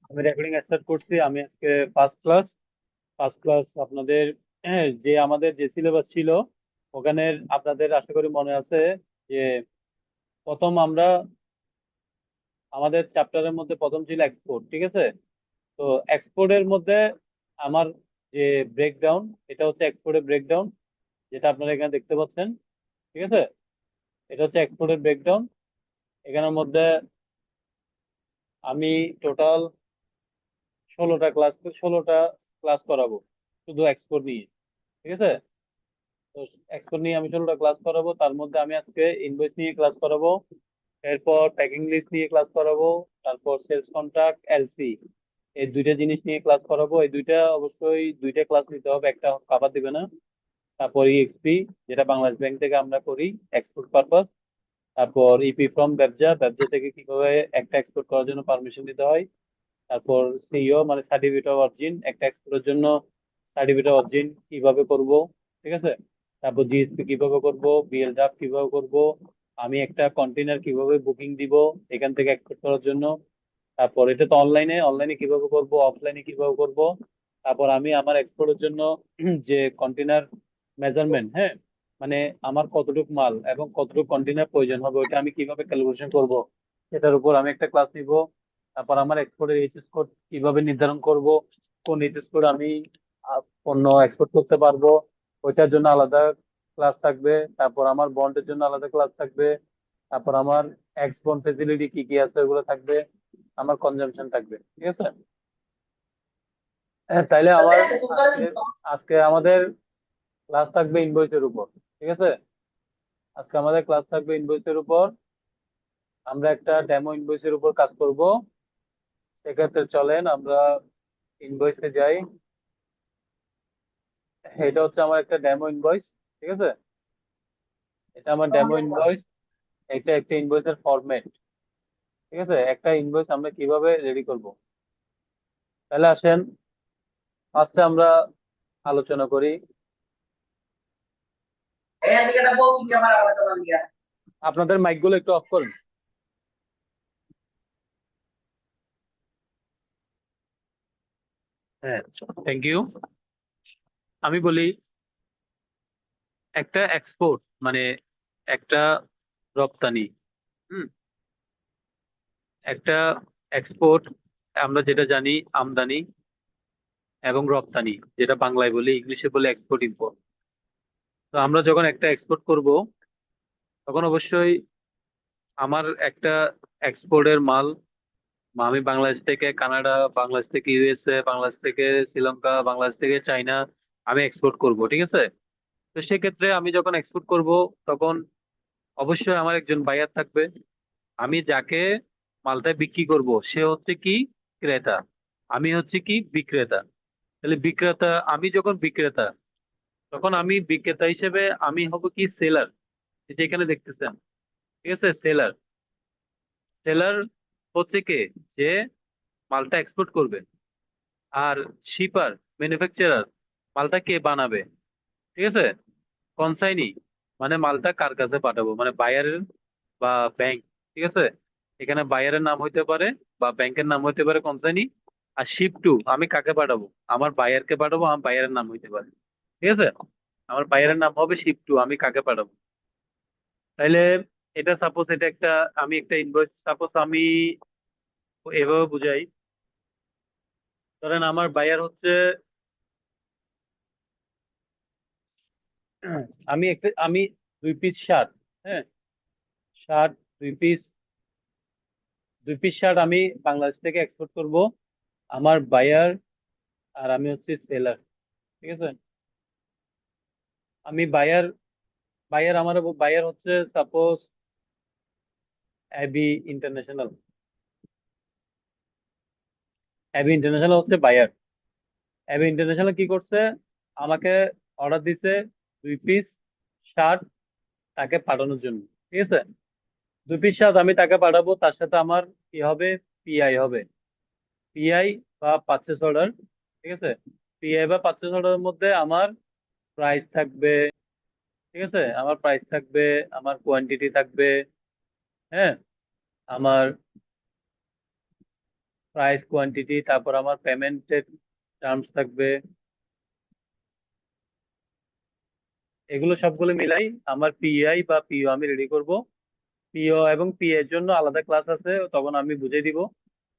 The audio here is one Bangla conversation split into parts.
আমি রেকর্ডিং স্টার্ট করছি। আমি আজকে ফার্স্ট ক্লাস আপনাদের যে আমাদের যে সিলেবাস ছিল ওখানে আপনাদের আশা করি মনে আছে যে প্রথম আমরা আমাদের চ্যাপ্টারের মধ্যে প্রথম ছিল এক্সপোর্ট, ঠিক আছে? তো এক্সপোর্টের মধ্যে আমার যে ব্রেকডাউন, এটা হচ্ছে এক্সপোর্টের ব্রেকডাউন, যেটা আপনারা এখানে দেখতে পাচ্ছেন, ঠিক আছে? এটা হচ্ছে এক্সপোর্টের ব্রেকডাউন। এখানের মধ্যে আমি টোটাল 16টা ক্লাস করাবো শুধু এক্সপোর্ট নিয়ে, ঠিক আছে? তো এক্সপোর্ট নিয়ে আমি 16টা ক্লাস করাবো। তার মধ্যে আমি আজকে ইনভয়েস নিয়ে ক্লাস করাবো, এরপর প্যাকিং লিস্ট নিয়ে ক্লাস করাবো, তারপর সেলস কন্ট্রাক্ট, এলসি, এই দুইটা জিনিস নিয়ে ক্লাস করাবো। এই দুইটা অবশ্যই দুইটা ক্লাস নিতে হবে, একটা কাভার দিবে না। তারপর ইএক্সপি, যেটা বাংলাদেশ ব্যাংক থেকে আমরা করি এক্সপোর্ট পারপাস। তারপর ইপি ফ্রম ব্যবসা, ব্যবসা থেকে কিভাবে একটা এক্সপোর্ট করার জন্য পারমিশন দিতে হয়। তারপর সিইও মানে সার্টিফিকেট অফ অরিজিন, একটা এক্সপোর্টের জন্য সার্টিফিকেট অফ অরিজিন কিভাবে করব, ঠিক আছে? তারপর জিএসপি কিভাবে করব, বিএল ড্রাফট কিভাবে করব, আমি একটা কন্টেনার কিভাবে বুকিং দিব এখান থেকে এক্সপোর্ট করার জন্য। তারপর এটা তো অনলাইনে, অনলাইনে কিভাবে করব, অফলাইনে কিভাবে করব। তারপর আমি আমার এক্সপোর্টের জন্য যে কন্টেনার মেজারমেন্ট, হ্যাঁ, মানে আমার কতটুকু মাল এবং কতটুকু কন্টেনার প্রয়োজন হবে ওইটা আমি কিভাবে ক্যালকুলেশন করব, সেটার উপর আমি একটা ক্লাস নিব। তারপর আমার এক্সপোর্টের এইচএস কোড কিভাবে নির্ধারণ করব, কোন এইচএস কোড আমি পণ্য এক্সপোর্ট করতে পারবো, ওইটার জন্য আলাদা ক্লাস থাকবে। তারপর আমার বন্ডের জন্য আলাদা ক্লাস থাকবে। তারপর আমার এক্স বন্ড ফেসিলিটি কি কি আছে ওগুলো থাকবে। আমার কনজাম্পশন থাকবে, ঠিক আছে? হ্যাঁ, তাইলে আমার আজকে আজকে আমাদের ক্লাস থাকবে ইনভয়েসের উপর, ঠিক আছে? আজকে আমাদের ক্লাস থাকবে ইনভয়েসের উপর। আমরা একটা ডেমো ইনভয়েসের উপর কাজ করব। সেক্ষেত্রে চলেন আমরা ইনভয়েসে যাই। এটা হচ্ছে আমার একটা ডেমো ইনভয়েস, ঠিক আছে? এটা আমার ডেমো ইনভয়েস। এটা একটা ইনভয়েসের ফরম্যাট, ঠিক আছে? একটা ইনভয়েস আমরা কিভাবে রেডি করব, তাহলে আসেন ফার্স্টে আমরা আলোচনা করি। আপনাদের মাইক গুলো একটু অফ করুন। হ্যাঁ, থ্যাংক ইউ। আমি বলি, একটা এক্সপোর্ট মানে একটা রপ্তানি। হুম, একটা এক্সপোর্ট আমরা যেটা জানি আমদানি এবং রপ্তানি, যেটা বাংলায় বলি, ইংলিশে বলি এক্সপোর্ট ইম্পোর্ট। তো আমরা যখন একটা এক্সপোর্ট করব তখন অবশ্যই আমার একটা এক্সপোর্টের মাল, আমি বাংলাদেশ থেকে কানাডা, বাংলাদেশ থেকে ইউএসএ, বাংলাদেশ থেকে শ্রীলঙ্কা, বাংলাদেশ থেকে চাইনা আমি এক্সপোর্ট করব, ঠিক আছে? তো সেক্ষেত্রে আমি যখন এক্সপোর্ট করব তখন অবশ্যই আমার একজন বায়ার থাকবে। আমি যাকে মালটা বিক্রি করব সে হচ্ছে কি ক্রেতা, আমি হচ্ছে কি বিক্রেতা। তাহলে বিক্রেতা, আমি যখন বিক্রেতা তখন আমি বিক্রেতা হিসেবে আমি হব কি সেলার, যেখানে দেখতেছেন, ঠিক আছে? সেলার, সেলার হচ্ছে কে, যে মালটা এক্সপোর্ট করবে। আর শিপার, ম্যানুফ্যাকচারার, মালটা কে বানাবে, ঠিক আছে? কনসাইনি মানে মালটা কার কাছে পাঠাবো, মানে বায়ারের বা ব্যাংক, ঠিক আছে? এখানে বায়ারের নাম হইতে পারে বা ব্যাংকের নাম হইতে পারে কনসাইনি। আর শিপ টু আমি কাকে পাঠাবো, আমার বায়ারকে পাঠাবো, আমার বায়ারের নাম হইতে পারে, ঠিক আছে? আমার বায়ারের নাম হবে শিপ টু, আমি কাকে পাঠাবো। তাইলে এটা সাপোজ, এটা একটা, আমি একটা ইনভয়েস সাপোজ আমি এভাবে বুঝাই। ধরেন আমার বায়ার হচ্ছে আমি 2 পিস শার্ট, হ্যাঁ, শার্ট 2 পিস, 2 পিস শার্ট আমি বাংলাদেশ থেকে এক্সপোর্ট করব। আমার বায়ার আর আমি হচ্ছে সেলার, ঠিক আছে? আমি বায়ার, আমার বায়ার হচ্ছে suppose AB international. AB international হচ্ছে বায়ার। এবি ইন্টারন্যাশনাল কি করছে, আমাকে অর্ডার দিছে 2 পিস শার্ট তাকে পাঠানোর জন্য, ঠিক আছে? 2 পিস শার্ট আমি তাকে পাঠাবো, তার সাথে আমার কি হবে, পিআই হবে। পিআই বা পারচেস অর্ডার, ঠিক আছে? পিআই বা পারচেস অর্ডারের মধ্যে আমার প্রাইস থাকবে, ঠিক আছে? আমার প্রাইস থাকবে, আমার কোয়ান্টিটি থাকবে, হ্যাঁ, আমার প্রাইস, কোয়ান্টিটি, তারপর আমার পেমেন্টের টার্মস থাকবে। এগুলো সবগুলো মিলাই আমার পিআই বা পিও আমি রেডি করব। পিও এবং পি এর জন্য আলাদা ক্লাস আছে, তখন আমি বুঝিয়ে দিব।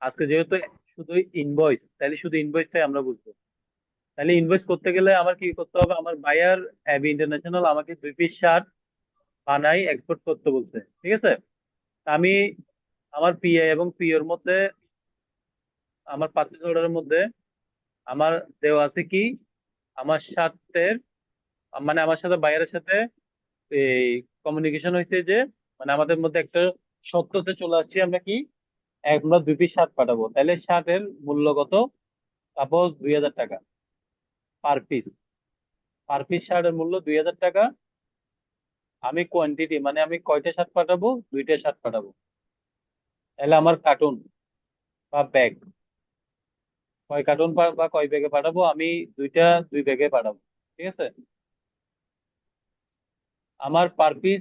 আজকে যেহেতু শুধু ইনভয়েস, তাহলে শুধু ইনভয়েসটাই আমরা বুঝবো। তাহলে ইনভয়েস করতে গেলে আমার কি করতে হবে? আমার বায়ার অ্যাবি ইন্টারন্যাশনাল আমাকে 2 পিস শার্ট বানাই এক্সপোর্ট করতে বলছে, ঠিক আছে? তা আমি আমার পিআই এবং পিওর মধ্যে, আমার পারচেজ অর্ডারের মধ্যে আমার দেওয়া আছে কি, আমার সাথে, মানে আমার সাথে বায়ারের সাথে এই কমিউনিকেশন হয়েছে যে, মানে আমাদের মধ্যে একটা সত্যতে চলে আসছি আমরা কি, আমরা 2 পিস শার্ট পাঠাবো। তাহলে শার্টের মূল্য কত? সাপোজ 2,000 টাকা পার পিস। পার পিস শার্টের মূল্য 2,000 টাকা। আমি কোয়ান্টিটি মানে আমি কয়টা শার্ট পাঠাবো? 2টা শার্ট পাঠাবো। তাহলে আমার কার্টুন বা ব্যাগ, কয় কার্টুন বা কয় ব্যাগে পাঠাবো? আমি দুইটা, 2 ব্যাগে পাঠাবো, ঠিক আছে? আমার পার পিস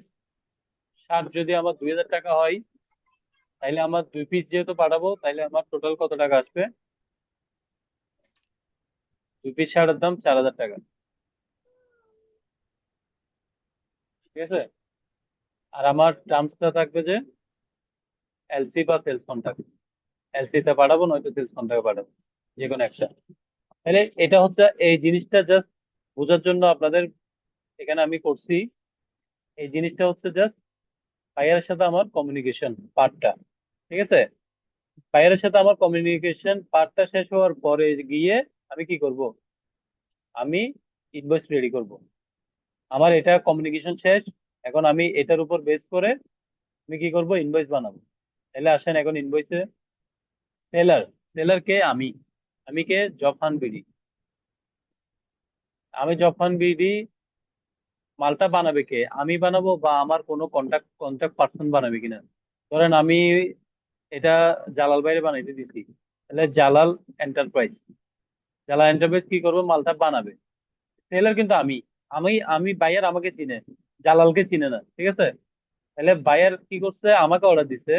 শার্ট যদি আমার 2,000 টাকা হয়, তাহলে আমার 2 পিস যেহেতু পাঠাবো, তাহলে আমার টোটাল কত টাকা আসবে? 2 পিস শার্টের দাম 4,000 টাকা, ঠিক আছে? আর আমার টার্মসটা থাকবে যে এলসি বা সেলস কন্ট্রাক্ট। এলসি তে পাঠাবো, নয়তো সেলস কন্ট্রাক্টে পাঠাবো, যে কোনো একটা। তাহলে এটা হচ্ছে এই জিনিসটা জাস্ট বোঝার জন্য আপনাদের এখানে আমি করছি। এই জিনিসটা হচ্ছে জাস্ট বায়ারের সাথে আমার কমিউনিকেশন পার্টটা, ঠিক আছে? বায়ারের সাথে আমার কমিউনিকেশন পার্টটা শেষ হওয়ার পরে গিয়ে আমি কি করব? আমি ইনভয়েস রেডি করব। আমার এটা কমিউনিকেশন শেষ। এখন আমি এটার উপর বেস করে আমি কি করব? ইনভয়েস বানাবো। তাহলে আসেন এখন ইনভয়েসে। সেলার, সেলার কে? আমি কে? জফান বিডি। আমি জফান বিডি। মালটা বানাবে কে? আমি বানাবো বা আমার কোনো কন্টাক্ট কন্টাক্ট পার্সন বানাবে কিনা? ধরেন আমি এটা জালাল বাইরে বানাইতে দিছি, তাহলে জালাল এন্টারপ্রাইজ, জালাল এন্টারপ্রাইজ কি করবে? মালটা বানাবে। সেলার কিন্তু আমি। আমি বায়ার আমাকে চিনে, জালালকে চিনে না, ঠিক আছে? তাহলে বায়ার কি করছে? আমাকে অর্ডার দিছে।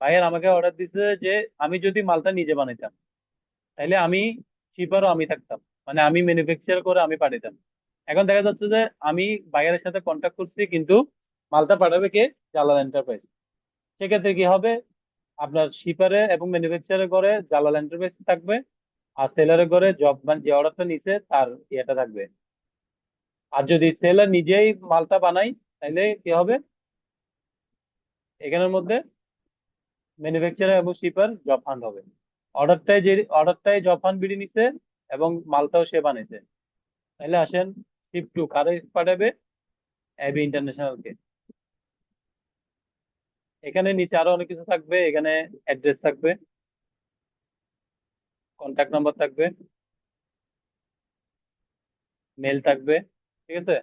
বায়ার আমাকে অর্ডার দিছে যে আমি যদি মালটা নিজে বানাইতাম, তাহলে আমি শিপারও আমি থাকতাম, মানে আমি ম্যানুফ্যাকচার করে আমি পাঠাতাম। এখন দেখা যাচ্ছে যে আমি বায়ারের সাথে কন্ট্যাক্ট করছি, কিন্তু মালটা পাঠাবে কে? জালাল এন্টারপ্রাইজ। সেক্ষেত্রে কি হবে? আপনার শিপারে এবং ম্যানুফ্যাকচারের করে জালাল এন্টারপ্রাইজ থাকবে, আর সেলারের করে জব মানে যে অর্ডারটা নিছে তার ইয়েটা থাকবে। আর যদি সেলার নিজেই মালটা বানাই, তাহলে কি হবে? এখানের মধ্যে ম্যানুফ্যাকচারার এবং শিপার জব ফান্ড হবে। অর্ডারটাই জব ফান্ড বিডি নিছে এবং মালটাও সে বানাইছে। তাহলে আসেন, শিপ টু কারে পাঠাবে? এবি ইন্টারন্যাশনালকে। এখানে নিচে আরো অনেক কিছু থাকবে, এখানে অ্যাড্রেস থাকবে, কন্ট্যাক্ট নাম্বার থাকবে, মেল থাকবে, ঠিক আছে?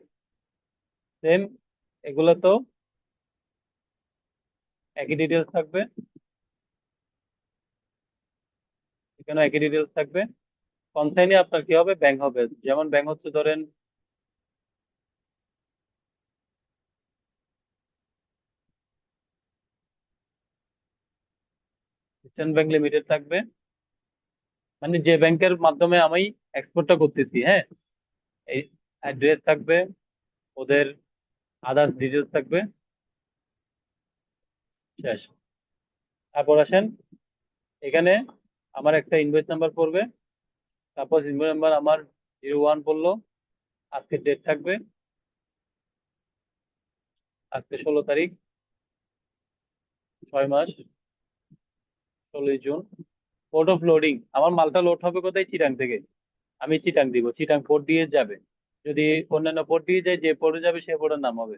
সেম এগুলো তো একই ডিটেলস থাকবে, এখানে একই ডিটেলস থাকবে। কনসাইনে আপনার কি হবে? ব্যাংক হবে। যেমন ব্যাংক হচ্ছে ধরেন ইস্টার্ন ব্যাংক লিমিটেড থাকবে, মানে যে ব্যাংকের মাধ্যমে আমি এক্সপোর্টটা করতেছি, হ্যাঁ। এই অ্যাড্রেস থাকবে, ওদের আদার্স ডিটেলস থাকবে, শেষ। তারপর আসেন, এখানে আমার একটা ইনভয়েস নাম্বার পড়বে। তারপর ইনভয়েস নাম্বার আমার 01 পড়লো। আজকে ডেট থাকবে, আজকে 16 তারিখ, 6 মাস, 16ই জুন। পোর্ট অফ লোডিং, আমার মালটা লোড হবে কোথায়? চিটাং থেকে। আমি চিটাং দিব, চিটাং পোর্ট দিয়ে যাবে। যদি অন্যান্য পোর্ট দিয়ে যায়, যে পোর্টে যাবে সে পোর্টের নাম হবে।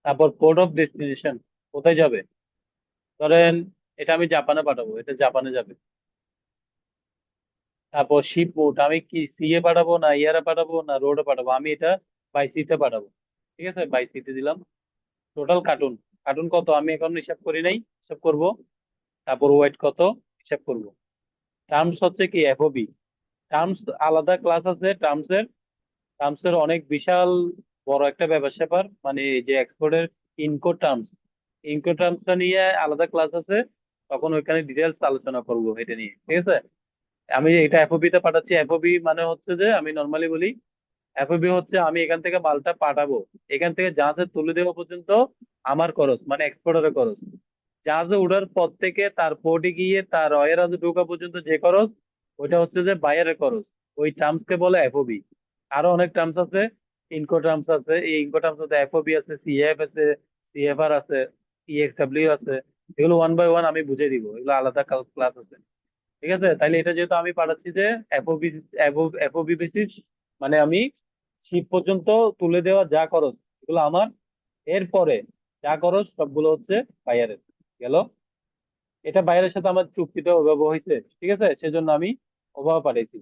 তারপর পোর্ট অফ ডেস্টিনেশন, কোথায় যাবে? ধরেন এটা আমি জাপানে পাঠাবো, এটা জাপানে যাবে। তারপর শিপ পোর্ট, আমি কি সিএ পাঠাবো না ইয়ারে পাঠাবো না রোডে পাঠাবো? আমি এটা বাই সিতে পাঠাবো, ঠিক আছে? বাই সিতে দিলাম। টোটাল কার্টুন, কার্টুন কত আমি এখন হিসাব করি নাই, হিসাব করব। তারপর ওয়েট কত, হিসাব করব। টার্মস হচ্ছে কি এফওবি। টার্মস আলাদা ক্লাস আছে টার্মসের। টার্মসের অনেক বিশাল বড় একটা ব্যাপার স্যাপার, মানে এই যে এক্সপোর্টের ইনকো টার্মস, ইনকো টার্মসটা নিয়ে আলাদা ক্লাস আছে। তখন ওইখানে ডিটেলস আলোচনা করবো এটা নিয়ে, ঠিক আছে? আমি এটা এফওবি তে পাঠাচ্ছি। এফওবি মানে হচ্ছে যে, আমি নর্মালি বলি, এফওবি হচ্ছে আমি এখান থেকে মালটা পাঠাবো, এখান থেকে জাহাজে তুলে দেওয়া পর্যন্ত আমার খরচ, মানে এক্সপোর্টারের খরচ। জাহাজে ওঠার পর থেকে তার পোর্টে গিয়ে তার ওয়ারহাউসে ঢোকা পর্যন্ত যে খরচ, ওইটা হচ্ছে যে বায়ারের খরচ। ওই টার্মস কে বলে এফওবি। আরো অনেক টার্মস আছে, ইনকো টার্মস আছে। এই ইনকো টার্মস মধ্যে এফওবি আছে, সিএফ আছে, সিএফআর আছে, ইএক্সডব্লিউ আছে। এগুলো ওয়ান বাই ওয়ান আমি বুঝিয়ে দিব, এগুলো আলাদা ক্লাস আছে। ঠিক আছে, তাইলে এটা যেহেতু আমি পাঠাচ্ছি যে এফওবি, এফওবি বেসিস, মানে আমি শিপ পর্যন্ত তুলে দেওয়া যা খরচ, এগুলো আমার। এরপরে যা খরচ সবগুলো হচ্ছে বায়ারের। গেল? এটা বায়ারের সাথে আমার চুক্তিতে অভাব হয়েছে, ঠিক আছে, সেজন্য আমি অভাব পাঠাইছি।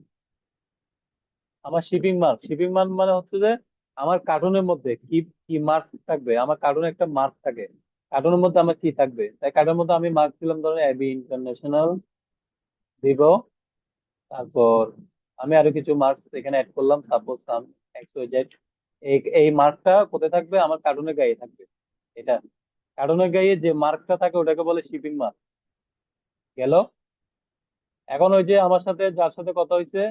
আমার শিপিং মার্ক মানে হচ্ছে যে আমার কার্টুনের মধ্যে কি কি মার্ক থাকবে। আমার কার্টুনে একটা মার্ক থাকে, কার্টুনের মধ্যে আমার কি থাকবে, তাই কার্টুনের মধ্যে আমি মার্ক দিলাম, ধরেন এবি ইন্টারন্যাশনাল দিব। তারপর আমি আরো কিছু মার্কস এখানে অ্যাড করলাম, সাপোজ সাম এক্স ওয়াই জেড। এই এই মার্কটা কোথায় থাকবে? আমার কার্টুনের গায়ে থাকবে। এটা কার্টুনের গায়ে যে মার্কটা থাকে ওটাকে বলে শিপিং মার্ক। গেল? এখন ওই যে আমার সাথে যার সাথে কথা হয়েছে,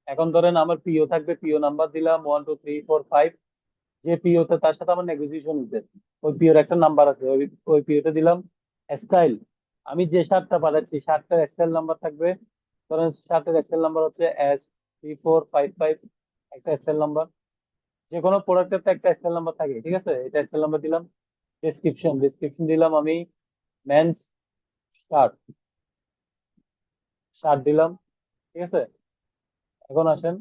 এখন ধরেন আমার পিও থাকবে, পিও নাম্বার দিলাম 1 2 3 4 5। যে পিও তে তার সাথে আমার নেগোসিয়েশন হয়েছে, ওই পিওর একটা নাম্বার আছে, ওই ওই পিওতে দিলাম স্টাইল। আমি যে শার্টটা পাঠাচ্ছি শার্টটার স্টাইল নাম্বার থাকবে। ধরেন শার্টের স্টাইল নাম্বার হচ্ছে S3455, একটা স্টাইল নাম্বার। যে কোনো প্রোডাক্টের তো একটা স্টাইল নাম্বার থাকে, ঠিক আছে, এটা স্টাইল নাম্বার দিলাম। ডেসক্রিপশন দিলাম আমি মেন্স শার্ট, শার্ট দিলাম, ঠিক আছে। এখন আসেন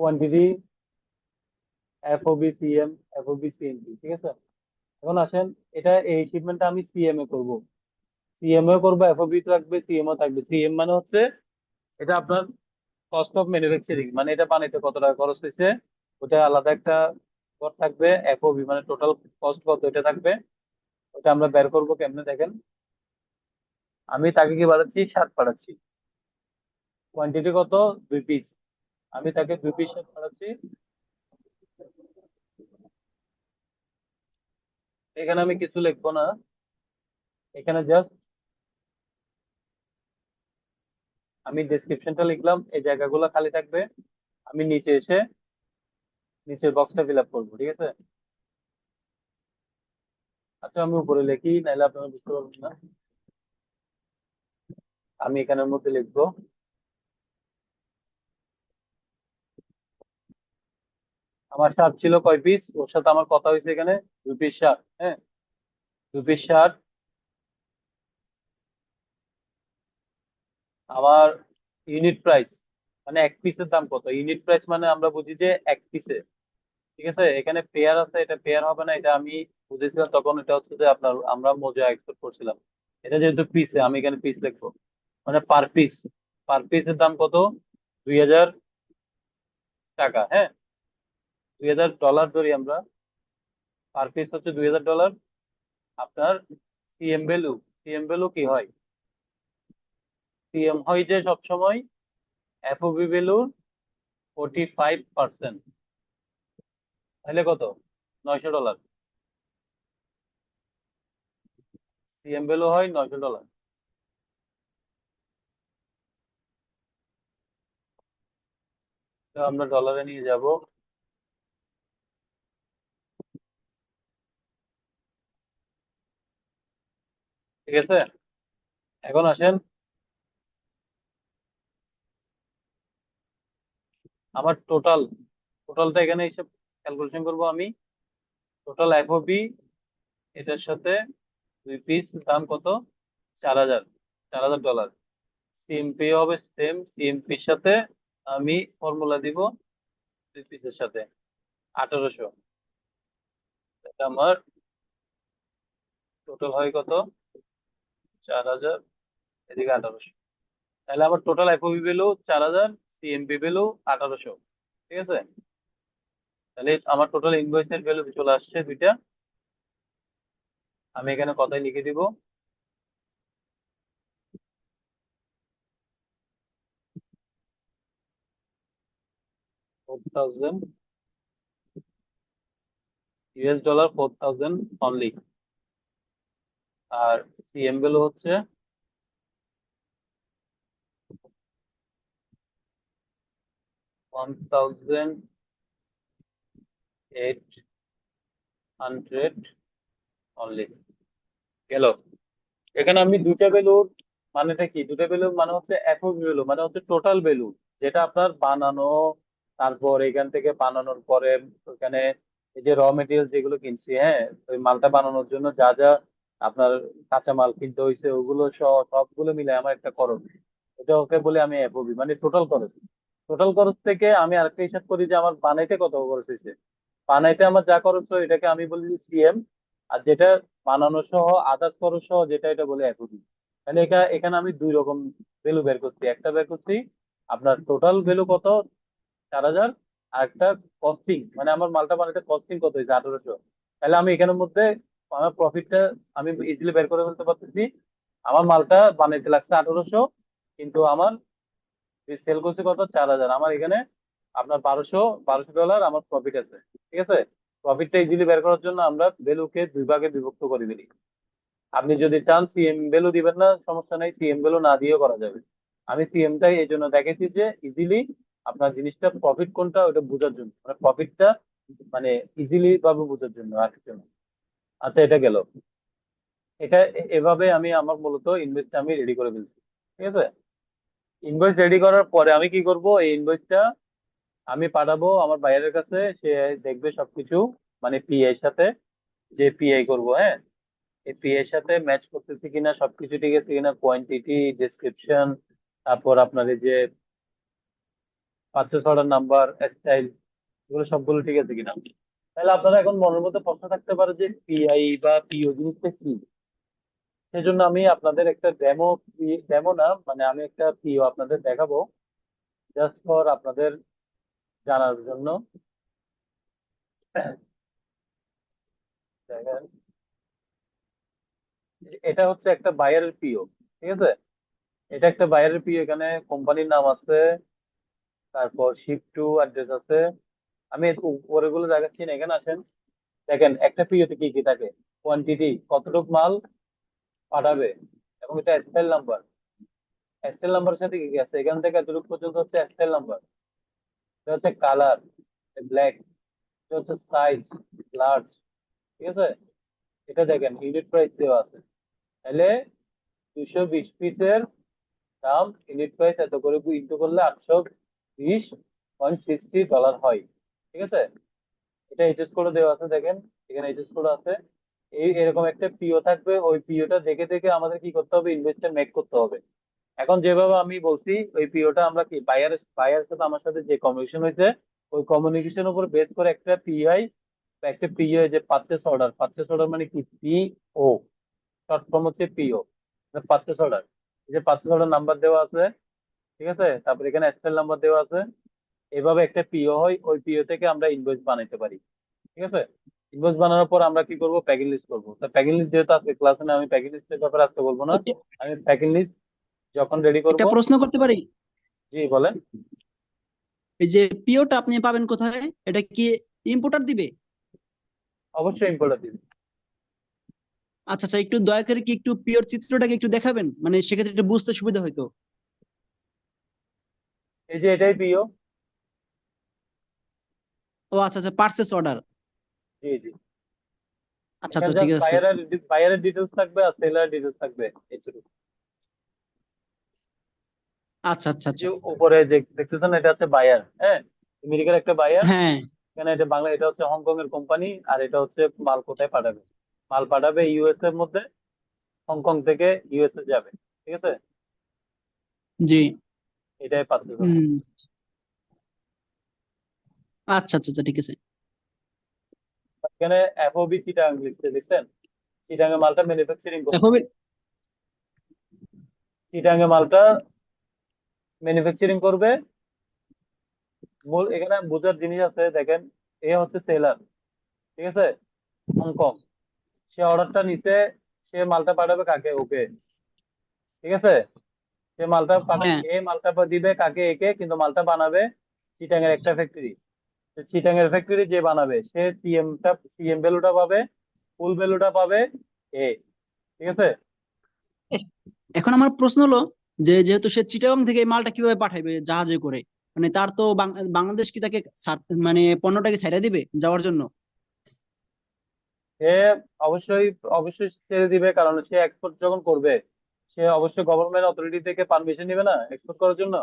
quantity, FOB CM, FOB CMP, ঠিক আছে। এখন আসেন, এটা এই শিপমেন্টটা আমি সিএম এ করবো, সিএমও করবো, এফওবি থাকবে, সিএমও থাকবে। সিএম মানে হচ্ছে এটা আপনার কস্ট অফ ম্যানুফ্যাকচারিং, মানে এটা বানাইতে কত টাকা খরচ হয়েছে, ওটা আলাদা একটা কর থাকবে। এফওবি মানে টোটাল কস্ট কত, এটা থাকবে। ওটা আমরা বের করবো কেমনে, দেখেন। আমি তাকে কি পাঠাচ্ছি? শার্ট পাঠাচ্ছি। কোয়ান্টিটি কত? 2 পিস। আমি তাকে 2 পিস শার্ট পাঠাচ্ছি। এখানে আমি কিছু লিখবো না, এখানে জাস্ট আমি ডেসক্রিপশনটা লিখলাম, এই জায়গাগুলো খালি থাকবে। আমি নিচে এসে নিচের বক্সটা ফিল আপ করবো, ঠিক আছে। আচ্ছা আমি উপরে লিখি, নাহলে আপনারা বুঝতে পারবেন না। আমি এখানের মধ্যে লিখবো, আমার শার্ট ছিল কয় পিস, ওর সাথে আমার কথা হয়েছে এখানে 2 পিস শার্ট। হ্যাঁ, 2 পিস শার্ট। আমার ইউনিট প্রাইস, মানে এক পিসের দাম কত। ইউনিট প্রাইস মানে আমরা বুঝি যে এক পিসে, ঠিক আছে। এখানে পেয়ার আছে, এটা পেয়ার হবে না, এটা আমি বুঝেছিলাম তখন। এটা হচ্ছে যে আপনার আমরা মজা এক্সপেক্ট করছিলাম। এটা যেহেতু পিসে, আমি এখানে পিস লিখবো, মানে পার পিস। পার পিসের দাম কত? 2000 টাকা। হ্যাঁ, $2000 ধরি আমরা। পার পিস হচ্ছে $2000। আপনার সিএম ভ্যালু, সিএম ভ্যালু কি হয়? সিএম হয় যে সবসময় এফওবি ভ্যালুর 45%। তাহলে কত? $900। সিএম ভ্যালু হয় $900। তো আমরা ডলারে নিয়ে যাব। ঠিক আছে, এখন আসেন, আমার টোটালটা এখানে হিসেব ক্যালকুলেশন করব আমি। টোটাল এফওবি, এটার সাথে 2 পিস দাম কত? 4000, $4000। সিএমপি হবে সেম, সিএমপির সাথে আমি ফর্মুলা দিব 2 পিসের সাথে 1800। এটা আমার টোটাল হয় কত? 4000, এদিকে 1800। তাহলে আমার total FOB value 4000, CMP value 1800, ঠিক আছে। তাহলে আমার টোটাল ইনভয়েসের ভ্যালু চলে আসছে দুইটা। আমি এখানে কথাই লিখে দিব, 4000 US ডলার, 4000 অনলি। আর সিএম ভ্যালু হচ্ছে 1800 অনলি। গেল। এখানে আমি দুইটা ভ্যালুর মানেটা কি, দুটা ভ্যালু মানে হচ্ছে এফওবি ভ্যালু মানে হচ্ছে টোটাল ভ্যালু, যেটা আপনার বানানো, তারপর এখান থেকে বানানোর পরে ওখানে এই যে র মেটেরিয়াল যেগুলো কিনছি, হ্যাঁ, ওই মালটা বানানোর জন্য যা যা আপনার কাঁচা মাল কিনতে হয়েছে ওগুলো সবগুলো মিলে আমার একটা খরচ, এটা ওকে বলে আমি এফওবি মানে টোটাল খরচ। টোটাল খরচ থেকে আমি আরেকটা হিসাব করি যে আমার বানাইতে কত খরচ হয়েছে, বানাইতে আমার যা খরচ হয় এটাকে আমি বলি সিএম, আর যেটা বানানো সহ আদার্স খরচ সহ যেটা, এটা বলে এফওবি। তাহলে এখানে আমি দুই রকম ভ্যালু বের করছি, একটা বের করছি আপনার টোটাল ভ্যালু কত 4000, আর একটা কস্টিং মানে আমার মালটা বানাতে কস্টিং কত হয়েছে 1800। তাহলে আমি এখানের মধ্যে আমার প্রফিটটা আমি ইজিলি বের করে ফেলতে পারতেছি। আমার মালটা বানাইতে লাগছে 1800, কিন্তু আমার সেল করছে কত 4000, আমার এখানে আপনার $1200 আমার প্রফিট আছে। ঠিক আছে, প্রফিটটা ইজিলি বের করার জন্য আমরা ভ্যালুকে দুই ভাগে বিভক্ত করে দিই। আপনি যদি চান সিএম ভ্যালু দিবেন না, সমস্যা নাই, সিএম ভ্যালু না দিয়েও করা যাবে। আমি সিএমটাই এই জন্য দেখেছি যে ইজিলি আপনার জিনিসটা প্রফিট কোনটা ওটা বোঝার জন্য, মানে প্রফিটটা মানে ইজিলি ভাবে বোঝার জন্য আর কিছু না। আচ্ছা, এটা গেল। এটা এভাবে আমি আমার মূলত ইনভয়েসটা আমি রেডি করে ফেলছি। ঠিক আছে, ইনভয়েস রেডি করার পরে আমি কি করব, এই ইনভয়েসটা আমি পাঠাবো আমার বাইরের কাছে, সে দেখবে সবকিছু, মানে পিআই সাথে, যে পিআই করব, হ্যাঁ, এপি এর সাথে ম্যাচ করতেছে কিনা, সবকিছু ঠিক আছে কিনা, কোয়ান্টিটি, ডেসক্রিপশন, তারপর আপনার এই যে 500 6টা নাম্বার, স্টাইল, এগুলো সবগুলো ঠিক আছে কিনা। তাহলে আপনারা এখন মনের মধ্যে প্রশ্ন থাকতে পারে যে পিআই বা পিও জিনিসটা কি। সেজন্য আমি আপনাদের একটা ডেমো, ডেমো না মানে আমি একটা পিও আপনাদের দেখাবো, জাস্ট ফর আপনাদের জানার জন্য। দেখেন, এটা হচ্ছে একটা বায়ারের পিও। ঠিক আছে, এটা একটা বায়ারের পিও, এখানে কোম্পানির নাম আছে, তারপর শিপ টু অ্যাড্রেস আছে। আমি উপরে গুলো দেখাচ্ছি না, এখানে আসেন। দেখেন একটা পিওতে কি কি থাকে, কোয়ান্টিটি কতটুক মাল পাঠাবে, এবং এটা এসএল নাম্বার, এসএল নাম্বারের সাথে কি কি আছে, এখান থেকে এতটুকু পর্যন্ত হচ্ছে এসএল নাম্বার, এটা হচ্ছে কালার ব্ল্যাক, এটা হচ্ছে সাইজ লার্জ। ঠিক আছে, এটা দেখেন ইউনিট প্রাইস দেওয়া আছে। তাহলে 220 পিসের দাম ইউনিট প্রাইস এত করে ইন্টু করলে 820.60 ডলার হয়। ঠিক আছে, এটা এইচএস করে দেওয়া আছে, দেখেন এখানে এইচএস করে আছে। এই এরকম একটা পিও থাকবে, ওই পিওটা দেখে দেখে আমাদের কি করতে হবে, ইনভেস্টটা মেক করতে হবে। এখন যেভাবে আমি বলছি, ওই পিওটা আমরা কি বায়ার সাথে আমার সাথে যে কমিউনিকেশন হয়েছে, ওই কমিউনিকেশন উপর বেস করে একটা পিআই বা একটা পিও, যে পারচেস অর্ডার মানে কি, পিও শর্ট ফর্ম হচ্ছে পিও, পারচেস অর্ডার। এই যে পারচেস অর্ডার নাম্বার দেওয়া আছে, ঠিক আছে, তারপর এখানে এসএল নাম্বার দেওয়া আছে। এভাবে একটা পিও হয়, ওই পিও থেকে আমরা ইনভয়েস বানাইতে পারি। ঠিক আছে, ইনভয়েস বানানোর পর আমরা কি করব, প্যাকিং লিস্ট করবো। তা প্যাকিং লিস্ট যেহেতু আজকে ক্লাসে না, আমি প্যাকিং লিস্টের ব্যাপারে আজকে বলবো না। ওইটা- আমি প্যাকিং লিস্ট যখন রেডি করব। একটা প্রশ্ন করতে পারি? জি বলেন। এই যে পিওটা আপনি পাবেন কোথায়? এটা কি ইম্পোর্টার দিবে? অবশ্যই ইম্পোর্টার দিন। আচ্ছা আচ্ছা, একটু দয়া করে কি একটু পিওর চিত্রটাকে একটু দেখাবেন, মানে সেক্ষেত্রে একটু বুঝতে সুবিধা হইতো। এই যে এটাই পিও। ও আচ্ছা আচ্ছা, পার্সেস অর্ডার। জি জি, আচ্ছা এখানে আচ্ছা, ঠিক জাস্ট আছে। বায়ারের ডিটেলস থাকবে আর সেলার ডিটেলস থাকবে, এইটুকু। আচ্ছা আচ্ছা এই যে আচ্ছা। উপরে যে দেখতেছেন এটা হচ্ছে বায়ার, হ্যাঁ, আমেরিকার একটা বায়ার। হ্যাঁ। এখানে এটা বাংলা, এটা হচ্ছে হংকং এর কোম্পানি, আর এটা হচ্ছে মাল কোথায় পাঠাবে, মাল পাঠাবে ইউএস এর মধ্যে, হংকং থেকে ইউএসএ যাবে। ঠিক আছে, জি। এটাই পাচ্ছে। হুম। আচ্ছা আচ্ছা আচ্ছা, ঠিক আছে। এখানে এফওবি চিটাগাং লিখছে, দেখছেন, চিটাগাং মালটা ম্যানুফ্যাকচারিং করবে, এখন চিটাগাং মালটা ম্যানুফ্যাকচারিং করবে। মূল এখানে বোঝার জিনিস আছে, দেখেন, এ হচ্ছে সেলার, ঠিক আছে, হংকং, সে অর্ডারটা নিছে, সে মালটা পাঠাবে কাকে, ওকে। ঠিক আছে, সে মালটা হ্যাঁ। মালটা দিবে কাকে, একে, কিন্তু মালটা বানাবে চিটাং এর একটা ফ্যাক্টরি। চিটাং এর ফ্যাক্টরি যে বানাবে সে সিএম ভ্যালুটা পাবে, ফুল ভ্যালুটা পাবে এ। ঠিক আছে। এখন আমার প্রশ্ন হলো যে যেহেতু সে চিটাগং থেকে এই মালটা কিভাবে পাঠাবে জাহাজে করে, মানে তার তো বাংলাদেশ কি তাকে মানে পণ্যটাকে ছেড়ে দিবে যাওয়ার জন্য? সে অবশ্যই অবশ্যই ছেড়ে দিবে, কারণ সে এক্সপোর্ট যখন করবে সে অবশ্যই গভর্নমেন্ট অথরিটি থেকে পারমিশন নিবে না এক্সপোর্ট করার জন্য।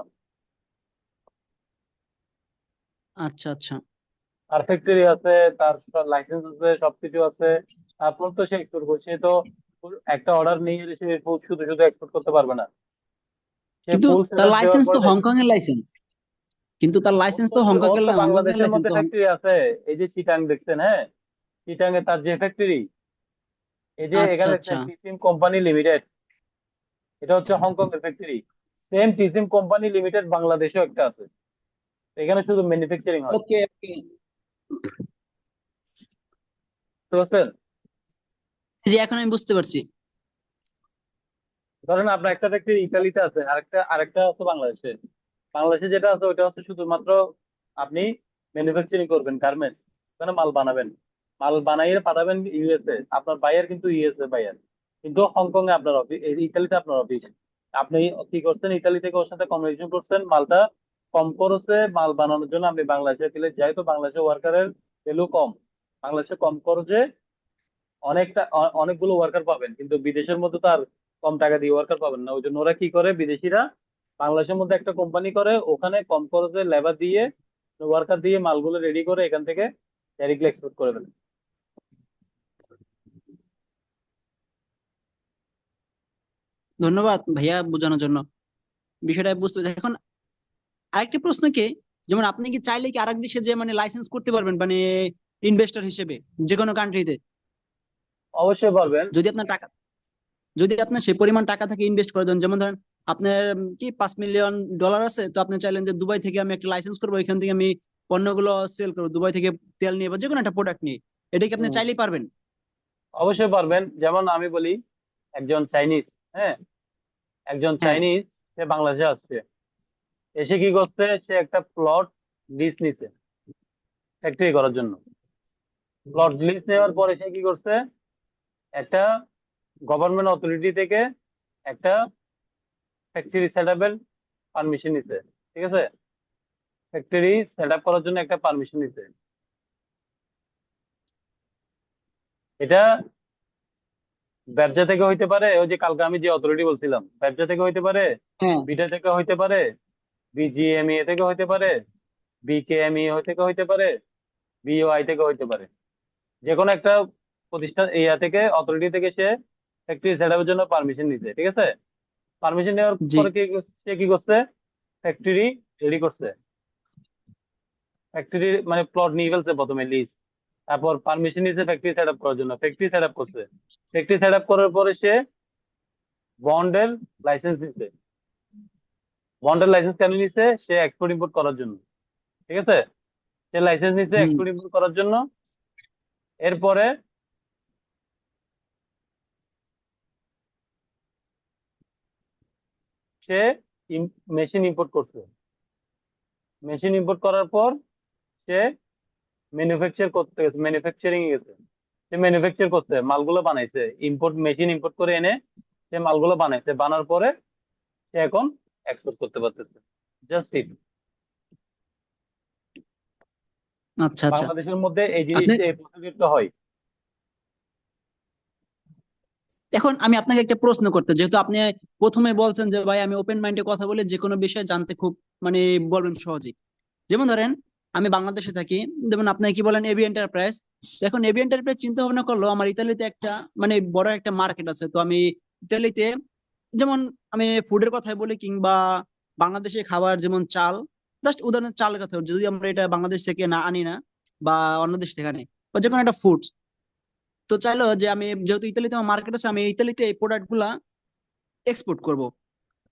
আচ্ছা আচ্ছা। আর ফ্যাক্টরি আছে, তার লাইসেন্স আছে, সবকিছু আছে। তারপর তো সে এক্সপোর্ট করছে। সে তো একটা অর্ডার নিয়ে এসে সে শুধু শুধু এক্সপোর্ট করতে পারবে না। সে কিন্তু ফুল সেট তার আপ দেওয়ার লাইসেন্স তো পরে হংকং এর লাইসেন্স, কিন্তু তার লাইসেন্স তো ওর তো হংকং এর বাংলাদেশের লাইসেন্স মধ্যে তো ফ্যাক্টরি আছে। এই যে চিটাং দেখছেন, হ্যাঁ, চিটাং এ তার যে ফ্যাক্টরি, এই যে আচ্ছা এখানে আচ্ছা। টিসিম কোম্পানি লিমিটেড, এটা হচ্ছে হংকং এর ফ্যাক্টরি। সেম টিসিম কোম্পানি লিমিটেড বাংলাদেশেও একটা আছে। এখানে শুধু ম্যানুফ্যাকচারিং হয়। ওকে ওকে। বুঝতে পারছেন? জি, এখন আমি বুঝতে পারছি। ধরেন আপনার একটা ফ্যাক্টরি ইতালিতে আছে, আরেকটা আরেকটা আছে বাংলাদেশে। বাংলাদেশে যেটা আছে ওটা হচ্ছে শুধুমাত্র আপনি ম্যানুফ্যাকচারিং করবেন, গার্মেন্টস, ওখানে মাল বানাবেন, মাল বানাইয়ে পাঠাবেন ইউএসএ। আপনার বায়ার কিন্তু ইউএসএ বায়ার, কিন্তু হংকং এ আপনার অফিস, ইতালিতে আপনার অফিস। আপনি কি করছেন, ইতালি থেকে ওর সাথে কমিউনিকেশন করছেন, মালটা কম খরচে মাল বানানোর জন্য আপনি বাংলাদেশে দিলে, যেহেতু বাংলাদেশে ওয়ার্কারের ভ্যালু কম, বাংলাদেশে কম খরচে অনেকটা অনেকগুলো ওয়ার্কার পাবেন, কিন্তু বিদেশের মধ্যে তো আর কম টাকা দিয়ে ওয়ার্কার পাবেন না। ওই জন্য ওরা কি করে, বিদেশিরা বাংলাদেশের মধ্যে একটা কোম্পানি করে, ওখানে কম খরচে লেবার দিয়ে, ওয়ার্কার দিয়ে মালগুলো রেডি করে এখান থেকে ডাইরেক্টলি এক্সপোর্ট করে ফেলে। ধন্যবাদ ভাইয়া বোঝানোর জন্য, বিষয়টা বুঝতে পারছি এখন। আরেকটা প্রশ্ন কি, যেমন আপনি কি চাইলে কি আরেক দেশে যে মানে লাইসেন্স করতে পারবেন, মানে ইনভেস্টর হিসেবে যে কোনো কান্ট্রিতে, অবশ্যই পারবেন। যদি আপনার টাকা, যদি আপনার সে পরিমাণ টাকা থেকে ইনভেস্ট করার জন্য, যেমন ধরেন আপনার কি $5 মিলিয়ন আছে, তো আপনি চাইলেন যে দুবাই থেকে আমি একটা লাইসেন্স করবো, এখান থেকে আমি পণ্যগুলো সেল করবো দুবাই থেকে, তেল নিয়ে বা যে কোনো একটা প্রোডাক্ট নিয়ে, এটা কি আপনি হুম, চাইলেই পারবেন? অবশ্যই পারবেন। যেমন আমি বলি, একজন চাইনিজ, হ্যাঁ, একজন হ্যাঁ। চাইনিজ সে বাংলাদেশে আসছে, এসে কি করছে, সে একটা প্লট লিজ নিছে ফ্যাক্টরি করার জন্য। প্লট লিজ নেওয়ার পরে সে কি করছে, একটা গভর্নমেন্ট অথরিটি থেকে একটা ফ্যাক্টরি সেট আপের পারমিশন নিছে। ঠিক আছে, ফ্যাক্টরি সেট আপ করার জন্য একটা পারমিশন নিছে। এটা ব্যবসা থেকে হইতে পারে, ওই যে কালকে আমি যে অথরিটি বলছিলাম, ব্যবসা থেকে হইতে পারে, হ্যাঁ। বিটা থেকে হইতে পারে, বিজিএমইএ থেকে হইতে পারে, বিকেএমইএ থেকে হইতে পারে, বিওআই থেকে হইতে পারে। যে কোনো একটা প্রতিষ্ঠান ইয়া থেকে, অথরিটি থেকে সে ফ্যাক্টরি সেট আপের জন্য পারমিশন নিছে। ঠিক আছে, পারমিশন নেওয়ার জি। পরে সে কি করছে, ফ্যাক্টরি রেডি করছে। ফ্যাক্টরি মানে প্লট নিয়ে ফেলছে প্রথমে লিজ, তারপর পারমিশন নিয়েছে ফ্যাক্টরি সেট আপ করার জন্য, ফ্যাক্টরি সেট আপ করছে। ফ্যাক্টরি সেট আপ করার পরে সে বন্ডের লাইসেন্স নিছে। বন্ডের লাইসেন্স কেন নিছে, সে এক্সপোর্ট ইম্পোর্ট করার জন্য। ঠিক আছে, সে লাইসেন্স নিছে হুম। এক্সপোর্ট ইম্পোর্ট করার জন্য। এরপরে সে মেশিন ইম্পোর্ট করছে। মেশিন ইম্পোর্ট করার পর সে ম্যানুফ্যাকচার করতে গেছে, ম্যানুফ্যাকচারিং এ গেছে। সে ম্যানুফ্যাকচার করছে, মালগুলো বানাইছে, ইম্পোর্ট মেশিন ইম্পোর্ট করে এনে সে মালগুলো বানাইছে, বানার পরে সে এখন এক্সপোর্ট করতে পারতেছে। Just it. আচ্ছা আচ্ছা। বাংলাদেশের মধ্যে এই আপনি, জিনিসটা, এই প্রসিডিউরটা হয়। এখন আমি আপনাকে একটা প্রশ্ন করতে, যেহেতু আপনি প্রথমে বলছেন যে ভাই আমি ওপেন মাইন্ডে কথা বলে যে কোনো বিষয় জানতে খুব মানে বলবেন সহজেই। যেমন ধরেন আমি বাংলাদেশে থাকি, যেমন আপনি কি বলেন এবি এন্টারপ্রাইজ, এখন এবি এন্টারপ্রাইজ চিন্তা ভাবনা করলো আমার ইতালিতে একটা মানে বড় একটা মার্কেট আছে, তো আমি ইতালিতে যেমন আমি ফুডের কথাই বলি, কিংবা বাংলাদেশে খাবার যেমন চাল, জাস্ট উদাহরণ চালের কথা বলি, যদি আমরা এটা বাংলাদেশ থেকে না আনি না বা অন্য দেশ থেকে আনি, বা যে কোনো একটা ফুড, তো চাইলো যে আমি যেহেতু ইতালিতে আমার মার্কেট আছে, আমি ইতালিতে এই প্রোডাক্ট গুলা এক্সপোর্ট করব।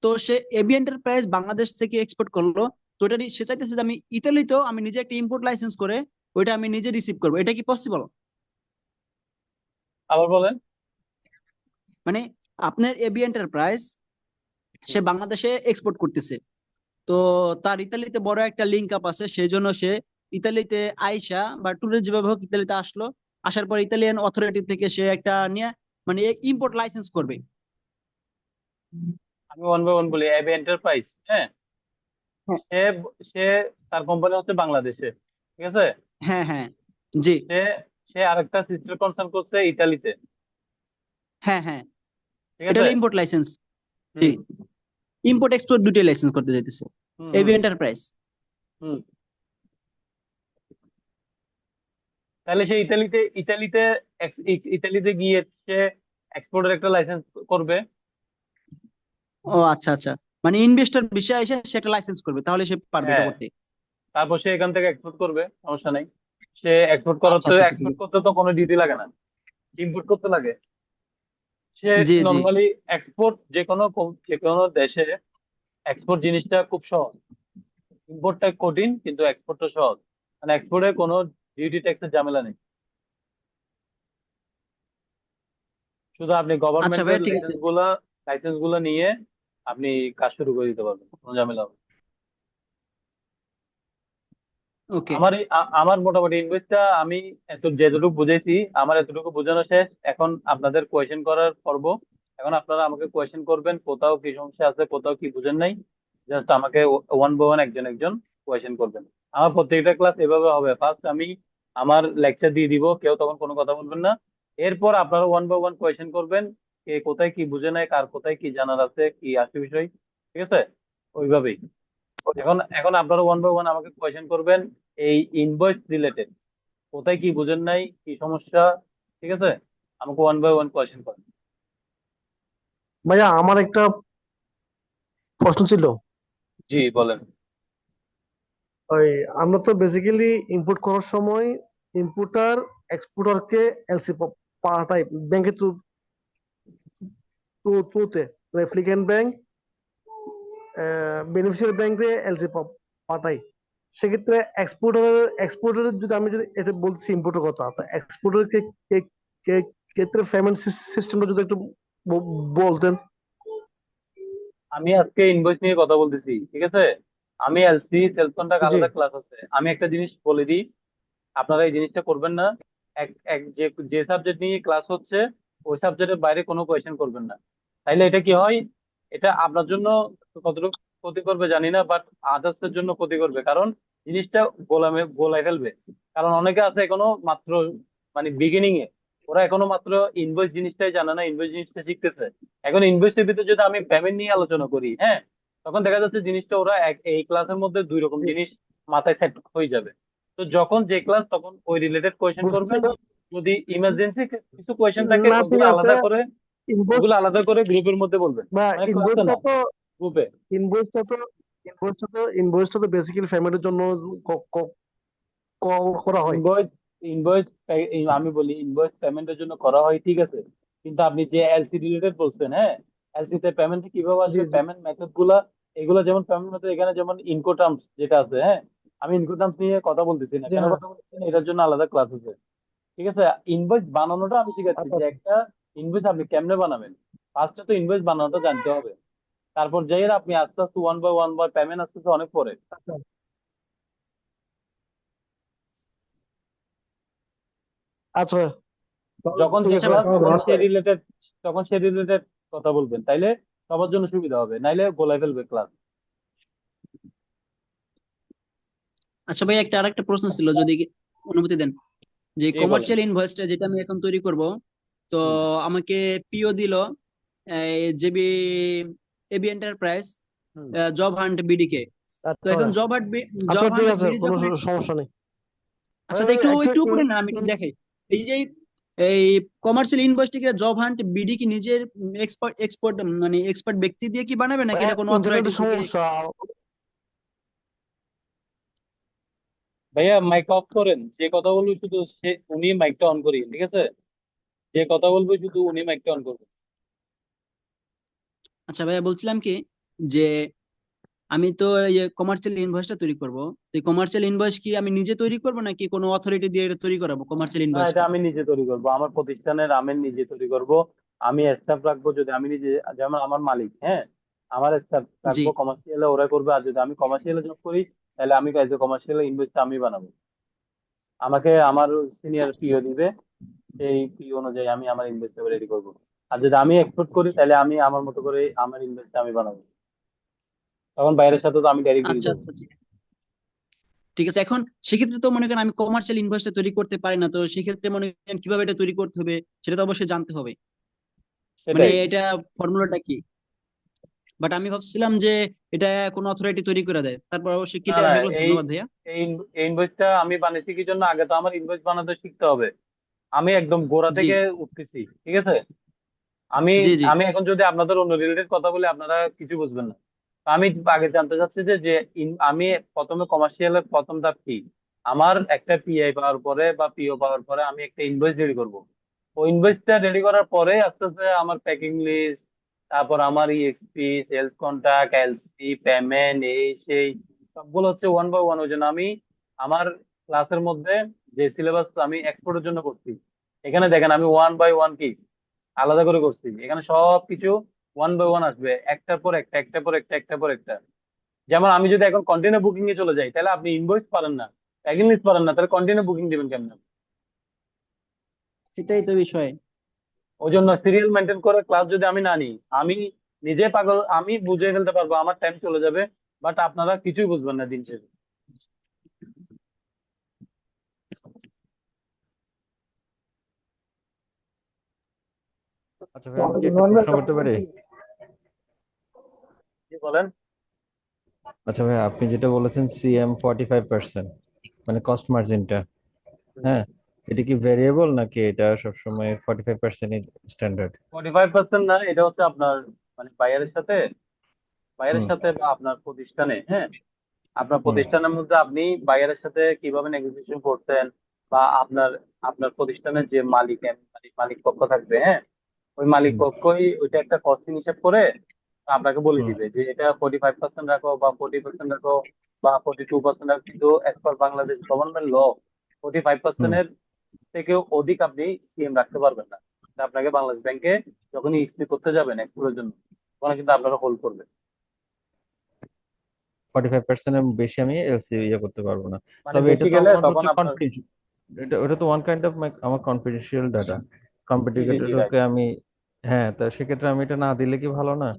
তো সে এবি এন্টারপ্রাইজ বাংলাদেশ থেকে এক্সপোর্ট করলো, তো এটা সে চাইতেছে যে আমি ইতালিতেও আমি নিজে একটা ইম্পোর্ট লাইসেন্স করে ওইটা আমি নিজে রিসিভ করবো, এটা কি পসিবল? আবার বলেন। মানে আপনার এবি এন্টারপ্রাইজ সে বাংলাদেশে এক্সপোর্ট করতেছে, তো তার ইতালিতে বড় একটা লিঙ্ক আপ আছে, সেই জন্য সে ইতালিতে আইসা বা ট্যুরে যেভাবে হোক ইতালিতে আসলো, আসার পর ইতালিয়ান অথরিটি থেকে সে একটা নিয়ে মানে ইম্পোর্ট লাইসেন্স করবে? আমি ওয়ান বাই ওয়ান বলি। এবি এন্টারপ্রাইজ, হ্যাঁ, হ্যাঁ সে সে তার কোম্পানি হচ্ছে বাংলাদেশে, ঠিক আছে। হ্যাঁ হ্যাঁ। জি। সে সে আরেকটা সিস্টার কনসার্ন করছে ইতালিতে, হ্যাঁ হ্যাঁ। ঠিক এটা আছে। হলো ইম্পোর্ট লাইসেন্স। জি। হুম ইম্পোর্ট এক্সপোর্ট দুটোই লাইসেন্স করতে চাইতেছে হুম এবি হুম এন্টারপ্রাইজ। হুম। তাহলে সে ইতালিতে ইতালিতে গিয়ে সে এক্সপোর্টের একটা লাইসেন্স করবে। ও আচ্ছা আচ্ছা, মানে ইনভেস্টর বিষয়ে এসে সেটা লাইসেন্স করবে, তাহলে সে পারবে এটা হ্যাঁ, করতে। তারপর সে এখান থেকে এক্সপোর্ট করবে, সমস্যা নেই। সে এক্সপোর্ট করার আচ্ছা তো আচ্ছা আচ্ছা, ঠিক এক্সপোর্ট আছে। করতে তো কোনো ডিউটি লাগে না, ইম্পোর্ট করতে লাগে। সে জি জি। নর্মালি এক্সপোর্ট যে কোনো দেশে এক্সপোর্ট জিনিসটা খুব সহজ। ইম্পোর্টটা কঠিন, কিন্তু এক্সপোর্টটা সহজ। মানে এক্সপোর্টে কোনো ডিউটি ট্যাক্সের ঝামেলা নেই। শুধু আপনি আচ্ছা গভর্নমেন্টের ভাইয়া ঠিক আছে। লাইসেন্স গুলো নিয়ে আপনি কাজ শুরু করে দিতে পারবেন, কোনো ঝামেলা হবে না। ওকে। আমার মোটামুটি ইনভয়েসটা আমি যেটুকু বুঝেছি, আমার এতটুকু বোঝানো শেষ। এখন আপনাদের কোয়েশ্চেন করার পর্ব। এখন আপনারা আমাকে কোয়েশ্চেন করবেন, কোথাও কি সমস্যা আছে, কোথাও কি বুঝেন নাই, জাস্ট আমাকে ওয়ান বাই ওয়ান একজন একজন কোয়েশ্চেন করবেন। আমার প্রত্যেকটা ক্লাস এভাবে হবে। ফার্স্ট আমি আমার লেকচার দিয়ে দিব, কেউ তখন কোনো কথা বলবেন না। এরপর আপনারা ওয়ান বাই ওয়ান কোয়েশ্চেন করবেন, কে কোথায় কি বুঝে নাই, কার কোথায় কি জানার আছে, কি আছে বিষয়, ঠিক আছে, ওইভাবেই। এখন এখন আপনারা ওয়ান বাই ওয়ান আমাকে কোয়েশ্চেন করবেন এই ইনভয়েস রিলেটেড, কোথায় কি বুঝেন নাই, কি সমস্যা, ঠিক আছে। আমাকে ওয়ান বাই ওয়ান কোয়েশ্চেন করেন। ভাইয়া আমার একটা প্রশ্ন ছিল। জি বলেন। ওই আমরা তো বেসিক্যালি ইম্পোর্ট করার সময় ইম্পোর্টার এক্সপোর্টারকে এলসি পাঠাই ব্যাংকের থ্রুতে, রেফ্লিকেন্ট ব্যাংক বেনিফিশিয়ারি ব্যাংকে এলসি পাঠাই। সেক্ষেত্রে এক্সপোর্টারের যদি এটা বলছি ইম্পোর্টের কথা, তো এক্সপোর্টার ক্ষেত্রে পেমেন্ট সিস্টেমটা যদি একটু বলতেন। আমি আজকে ইনভয়েস নিয়ে কথা বলতেছি, ঠিক আছে। আমি এলসি সেলস কন্ট্রাক্ট জি। আলাদা ক্লাস আছে। আমি একটা জিনিস বলে দিই, আপনারা এই জিনিসটা করবেন না। এক এক যে যে সাবজেক্ট নিয়ে ক্লাস হচ্ছে ওই সাবজেক্টের বাইরে কোনো কোয়েশ্চেন করবেন না। তাইলে এটা কি হয়, এটা আপনার জন্য কতটুকু ক্ষতি করবে জানি না, বাট আদার্স এর জন্য ক্ষতি করবে। কারণ জিনিসটা গোলাই ফেলবে। কারণ অনেকে আছে এখনো মাত্র মানে বিগিনিং এ, ওরা এখনো মাত্র ইনভয়েস জিনিসটাই জানে না, ইনভয়েস জিনিসটা শিখতেছে। এখন ইনভয়েসের ভিতরে যদি আমি পেমেন্ট নিয়ে আলোচনা করি, হ্যাঁ, তখন দেখা যাচ্ছে জিনিসটা ওরা এই ক্লাসের মধ্যে দুই রকম জি, জিনিস মাথায় সেট হয়ে যাবে। তো যখন যে ক্লাস তখন ওই রিলেটেড কোয়েশ্চেন বুঝতে করবেন। যদি ইমার্জেন্সি কিছু কোয়েশ্চেন থাকে না, ঠিক ওগুলো আছে। আলাদা করে, ইনভয়েস ওগুলো আলাদা করে গ্রুপের মধ্যে বলবেন, বা মানে ক্লাসে ইনভয়েসটা না, তো গ্রুপে। ইনভয়েসটা তো ইনভয়েসটা তো বেসিক্যালি পেমেন্টের জন্য করা হয়। ইনভয়েস ইনভয়েস আমি বলি ইনভয়েস পেমেন্টের জন্য করা হয়, ঠিক আছে। কিন্তু আপনি যে এলসি রিলেটেড বলছেন, হ্যাঁ, এলসি তে পেমেন্ট কিভাবে জি আসবে, জি। পেমেন্ট মেথড গুলা, এগুলো যেমন পেমেন্ট মেথড এখানে যেমন ইনকোটার্মস যেটা আছে, হ্যাঁ, আমি ইনকোটার্মস নিয়ে কথা বলতেছি না। জি কেন হ্যাঁ। কথা বলতেছি না, এটার জন্য আলাদা ক্লাস আছে, ঠিক আছে। ইনভয়েস বানানোটা আমি শিখাচ্ছি, আচ্ছা যে একটা ইনভয়েস আপনি কেমনে বানাবেন। ফার্স্টে তো ইনভয়েস বানানোটা জানতে হবে, তারপর যাই আপনি আস্তে আস্তে one by one by payment আস্তে আস্তে অনেক পরে। আচ্ছা আচ্ছা। যখন যে ঠিক আচ্ছা আছে। ক্লাস তখন ধন্যবাদ। সে রিলেটেড কথা বলবেন, তাইলে সবার জন্য সুবিধা হবে, নাইলে গোলাই ফেলবে ক্লাস। আচ্ছা ভাই, একটা আরেকটা প্রশ্ন ছিল, যদি অনুমতি দেন। যে জি বলেন। কমার্শিয়াল ইনভয়েসটা যেটা আমি এখন তৈরি করব, তো হুম আমাকে পিও দিল জেবি এবি এন্টারপ্রাইজ, হুম জব হান্ট বিডিকে। তো আচ্ছা এখন আচ্ছা, জব ঠিক হান্ট আছে, বিডি কোনো যখন, সমস্যা নেই। আচ্ছা তো একটু একটু একটু উপরে না, আমি একটু দেখাই। এই যে এই কমার্শিয়াল ইনভয়েসটিকে জব হান্ট বিডি কি নিজের এক্সপার্ট এক্সপার্ট মানে এক্সপার্ট ব্যক্তি দিয়ে কি বানাবে, নাকি এটা কোনো অথরাইটি ইন্টারনেটের থেকে? সমস্যা। ভাইয়া মাইক অফ করেন, যে কথা বলবে শুধু উনি মাইকটা অন করিয়ে, ঠিক আছে। যে কথা বলবে শুধু উনি মাইকটা অন করবেন। আচ্ছা ভাইয়া, বলছিলাম কি যে আমি তো কমার্শিয়াল ইনভয়েসটা তৈরি করব। তো কমার্শিয়াল ইনভয়েস কি আমি নিজে তৈরি করব, নাকি কোনো অথরিটি দিয়ে এটা তৈরি করাবো কমার্শিয়াল না, এটা ইনভয়েসটা? আমি নিজে তৈরি করব, আমার প্রতিষ্ঠানের আমি নিজে তৈরি করব। আমি স্টাফ রাখবো, যদি আমি নিজে, যেমন আমার মালিক, হ্যাঁ, আমার স্টাফ জি। রাখবো কমার্শিয়ালে, ওরা করবে। আর যদি আমি কমার্শিয়ালে জব করি, তাহলে আমি কাজে কমার্শিয়াল ইনভয়েসটা আমি বানাবো। আমাকে আমার সিনিয়র পিও দিবে, সেই ফি অনুযায়ী আমি আমার ইনভয়েস রেডি করবো। আর যদি আমি এক্সপোর্ট করি তাহলে আমি আমার মতো করে আমার ইনভয়েসটা আমি বানাবো, তখন বাইরের সাথে তো আমি ডাইরেক্ট ডিল আচ্ছা করবো। আচ্ছা, ঠিক ঠিক আছে। এখন সেক্ষেত্রে তো মনে করেন আমি কমার্শিয়াল ইনভয়েসটা তৈরি করতে পারি না, তো সেক্ষেত্রে মনে করেন কিভাবে এটা তৈরি করতে হবে সেটা তো অবশ্যই জানতে হবে। মানে সেটাই। এটা ফর্মুলাটা কি? বাট আমি ভাবছিলাম যে এটা কোন অথরিটি তৈরি করে দেয়, তারপর অবশ্যই না ক্লিয়ার না, হয়ে গেল, এই ধন্যবাদ ভাইয়া। এই ইনভয়েসটা আমি বানাইছি কি জন্য, আগে তো আমার ইনভয়েস বানাতে শিখতে হবে। আমি একদম গোড়া জি থেকে উঠতেছি, ঠিক আছে। আমি জি জি আমি এখন যদি আপনাদের অন্য রিলেটেড কথা বলি আপনারা কিছু বুঝবেন না। তো আমি আগে জানতে চাচ্ছি যে যে আমি প্রথমে কমার্শিয়ালের প্রথম ধাপ কি। আমার একটা পিআই পাওয়ার পরে বা পিও পাওয়ার পরে আমি একটা ইনভয়েস রেডি করব। ওই ইনভয়েসটা রেডি করার পরে আস্তে আস্তে আমার প্যাকিং লিস্ট, তারপর আমার EXP, sales contact, LC, payment, এই সেই সবগুলো হচ্ছে ওয়ান বাই ওয়ান। ওই জন্য আমি আমার ক্লাসের মধ্যে যে সিলেবাস আমি এক্সপোর্টের জন্য করছি, এখানে দেখেন আমি ওয়ান বাই ওয়ান কি আলাদা করে করছি। এখানে সবকিছু ওয়ান বাই ওয়ান আসবে, একটার পর একটা, একটার পর একটা, একটার পর একটা। যেমন আমি যদি এখন কন্টেনার বুকিং এ চলে যাই তাহলে আপনি ইনভয়েস পারেন না, প্যাকিং লিস্ট পারেন না, তাহলে কন্টেনার বুকিং দিবেন কেমন? সেটাই তো বিষয়। ওই জন্য সিরিয়াল মেনটেন করে ক্লাস যদি আমি না নিই, আমি নিজে পাগল, আমি বুঝে ফেলতে পারবো, আমার টাইম চলে যাবে, বাট আপনারা কিছুই বুঝবেন না দিন শেষে। আচ্ছা ভাই, আমি কি একটা প্রশ্ন করতে পারি? কি বলেন? আচ্ছা ভাই, আপনি যেটা বলেছেন CM 45%, মানে কস্ট মার্জিনটা, হ্যাঁ, এটা কি ভেরিয়েবল নাকি এটা সবসময় 45% স্ট্যান্ডার্ড? 45% না, এটা হচ্ছে আপনার মানে বাইরের হুম সাথে বা আপনার প্রতিষ্ঠানে, হ্যাঁ, আপনার হুম প্রতিষ্ঠানের মধ্যে আপনি বায়ারের সাথে কিভাবে নেগোসিয়েশন করতেন, বা আপনার আপনার প্রতিষ্ঠানের যে মালিক মালিক পক্ষ থাকবে, হ্যাঁ, ওই মালিক হুম পক্ষই ওইটা একটা কস্টিং হিসাব করে আপনাকে বলে হুম দিবে যে এটা 45% রাখো বা 40% রাখো বা 42% রাখো। কিন্তু as per Bangladesh government law, 45% হুম এর থেকেও অধিক আপনি সিএম রাখতে পারবেন না। তা আপনাকে বাংলাদেশ ব্যাংকে যখন ইস্যু করতে যাবেন এক্সপোর্টের জন্য, তখন কিন্তু আপনারা হোল্ড করবে। 45%-এর বেশি আমি এলসি ইয়ে করতে পারবো না। মানে তবে এটা বেশি তো গেলে আমার তখন হচ্ছে আপনার, কনফিডেন্সিয়াল, এটা ওটা তো ওয়ান কাইন্ড অফ আমার কনফিডেন্সিয়াল ডাটা। জি জি জি রাইট। কম্পিটিটরকে আমি, হ্যাঁ, তা সেক্ষেত্রে আমি এটা না দিলে কি ভালো না?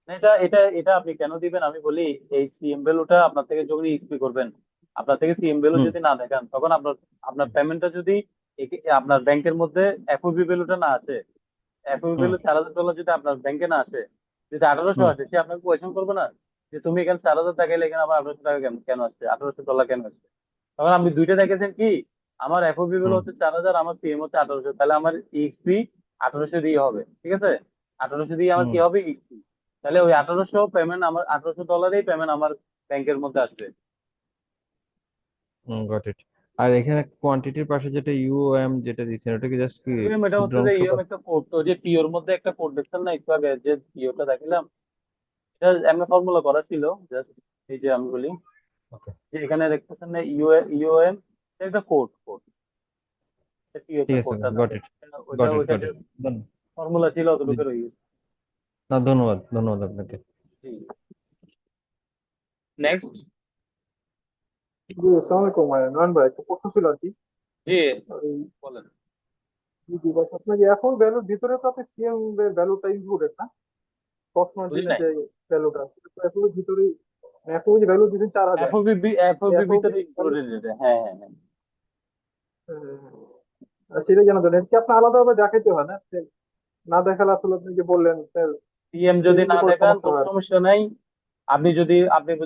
এটা এটা এটা আপনি কেন দিবেন আমি বলি। এই সিএম ভ্যালুটা আপনার থেকে যখন ইস্যু করবেন, আপনার থেকে সিএম ভ্যালু হুম যদি না দেখান, তখন আপনার আপনার পেমেন্টটা যদি আপনার ব্যাংকের মধ্যে এফওবি ভ্যালুটা না আসে, এফওবি হুম ভ্যালু $4,000 যদি আপনার ব্যাংকে না আসে, যদি 1800 হুম আসে, সে আপনাকে কোয়েশ্চেন করবে না যে তুমি এখানে 4,000 দেখাইলে এখানে আবার 1800 টাকা কেন কেন আসছে, $1800 কেন আসছে? তখন আপনি দুইটা দেখেছেন কি, আমার এফওবি ভ্যালু হুম হচ্ছে 4,000, আমার সিএম হচ্ছে 1800, তাহলে আমার ইএক্সপি 1800 দিয়ে হবে, ঠিক আছে। 1800 দিয়ে আমার হুম কি হবে, ইএক্সপি। তাহলে ওই 1800 পেমেন্ট, আমার $1800 পেমেন্ট আমার ব্যাংকের মধ্যে আসবে। হুম, গট ইট। আর এখানে কোয়ান্টিটির পাশে যেটা ইউএম যেটা দিচ্ছেন, ওটা কি জাস্ট কি ইউএম এটা ক্ষুদ্র হচ্ছে যে অংশ ইউএম একটা কোড, তো যে পিওর মধ্যে একটা কোড দেখছেন না একটু আগে, যে পিওটা দেখিলাম, এটা এমনি ফর্মুলা করা ছিল জাস্ট। এই যে আমি বলি ওকে, যে এখানে দেখতেছেন না ইউএম, একটা কোড কোড, পিওতে ঠিক আছে, কোডটা গট থাকে, ইট, ওইটা গট ইট, ওইটা গট ইট। জাস্ট ফর্মুলা ছিল, অতটুকু রয়ে গেছে। না, ধন্যবাদ, ধন্যবাদ আপনাকে। জি। নেক্সট। জি, আসসালামু আলাইকুম নয়ন ভাই, একটা প্রশ্ন ছিল আর কি। জি এই বলেন। জি জি ভাই, আপনার যে এখন ভ্যালুর ভিতরে তো আপনি সিএম ভ্যালুটা ইনক্লুডেড না, কস্ট বুঝি মার্জিনের নাই। যে ভ্যালুটা, এখন ভিতরে এখন যে ভ্যালু দিচ্ছেন 4,000, এফওবি এফওবি ভিতরে ইনক্লুডেড এটা, হ্যাঁ হ্যাঁ হ্যাঁ। সেটা জানা দরকার কি আপনার আলাদাভাবে দেখাইতে হয় না? না দেখালে আসলে আপনি যে বললেন সিএম যদি পেমেন্টে না করে দেখান সমস্যা কোনো হয় আর কি। সমস্যা নাই। আপনি